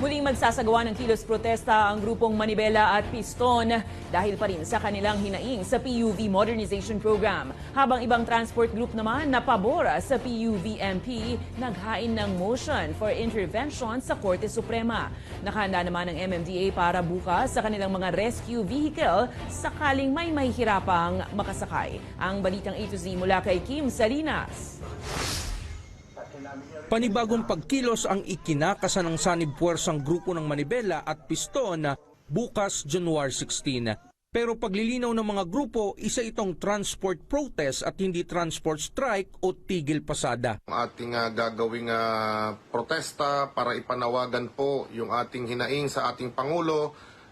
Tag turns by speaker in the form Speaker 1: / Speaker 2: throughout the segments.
Speaker 1: Muling magsasagawa ng kilos protesta ang grupong Manibela at Piston dahil pa rin sa kanilang hinaing sa PUV Modernization Program. Habang ibang transport group naman na pabor sa PUVMP naghain ng motion for intervention sa Korte Suprema. Nakahanda naman ang MMDA para bukas sa kanilang mga rescue vehicle sakaling may mahihirapang makasakay. Ang balitang A to Z mula kay Kim Salinas.
Speaker 2: Panibagong pagkilos ang ikinakasa ng sanib puwersang grupo ng Manibela at Piston bukas January 16. Pero paglilinaw ng mga grupo, isa itong transport protest at hindi transport strike o tigil pasada.
Speaker 3: Ang ating gagawing protesta para ipanawagan po yung ating hinaing sa ating Pangulo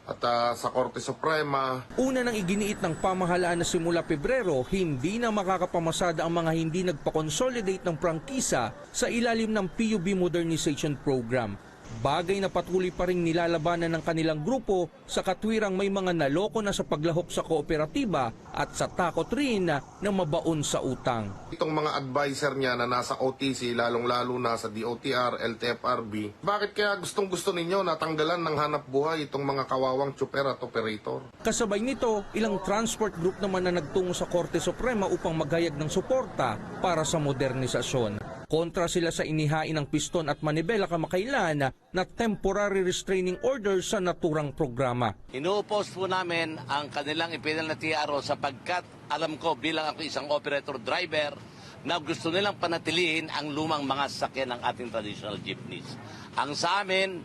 Speaker 3: at sa Korte Suprema.
Speaker 2: Una nang iginiit ng pamahalaan na simula Pebrero, hindi na makakapamasada ang mga hindi nagpa-consolidate ng prangkisa sa ilalim ng PUV Modernization Program. Bagay na patuloy pa rin nilalabanan ng kanilang grupo sa katwirang may mga naloko na sa paglahok sa kooperatiba at sa takot rin na mabaon sa utang.
Speaker 3: Itong mga advisor niya na nasa OTC, lalong-lalo na sa DOTR, LTFRB, bakit kaya gustong-gusto ninyo natanggalan ng hanap buhay itong mga kawawang tsuper at operator?
Speaker 2: Kasabay nito, ilang transport group naman na nagtungo sa Korte Suprema upang maghayag ng suporta para sa modernisasyon. Kontra sila sa inihain ng Piston at Manibela kamakailan na temporary restraining order sa naturang programa.
Speaker 4: Inuupos po namin ang kanilang ipinal na TRO sapagkat alam ko bilang ako isang operator driver na gusto nilang panatilihin ang lumang mga sasakyan ng ating traditional jeepneys. Ang sa amin,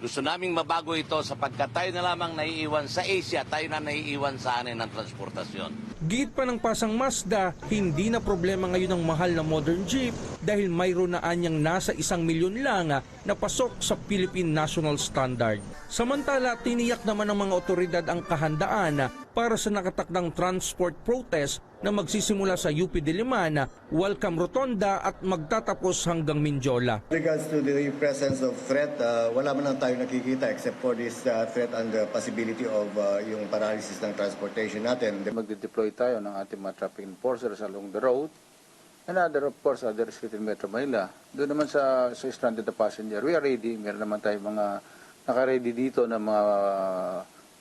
Speaker 4: gusto naming mabago ito sapagkat tayo na lamang naiiwan sa Asia, tayo na naiiwan sa anin ng transportasyon.
Speaker 2: Git pa ng Pasang Mazda, hindi na problema ngayon ang mahal na modern jeep dahil mayroon na anyang nasa 1 milyon lang na pasok sa Philippine National Standard. Samantala, tiniyak naman ng mga otoridad ang kahandaan para sa nakatakdang transport protest na magsisimula sa UP Diliman, Welcome Rotonda at magtatapos hanggang Mindiola.
Speaker 5: Regards to the presence of threat, wala man lang tayo nakikita except for this threat and the possibility of yung paralysis ng transportation natin.
Speaker 6: Magde-deploy tayo ng ating mga traffic enforcers along the road and other, of course, other street in Metro Manila. Doon naman sa stranded passenger, we are ready. Meron naman tayo mga naka-ready dito na mga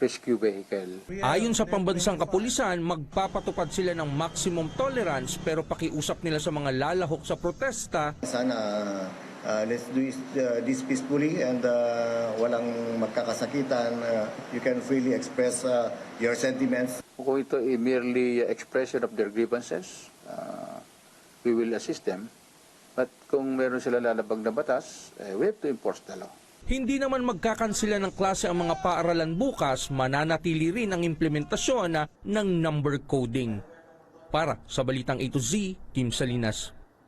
Speaker 6: rescue vehicle.
Speaker 2: Ayon sa pambansang kapulisan, magpapatupad sila ng maximum tolerance pero pakiusap nila sa mga lalahok sa protesta.
Speaker 5: Sana let's do this peacefully and walang magkakasakitan. You can freely express your sentiments.
Speaker 6: Kung ito ay merely expression of their grievances, we will assist them. But kung meron sila lalabag na batas, we have to enforce the law.
Speaker 2: Hindi naman magkakansila ng klase ang mga paaralan bukas, mananatili rin ang implementasyon ng number coding. Para sa Balitang A to Z, Kim Salinas.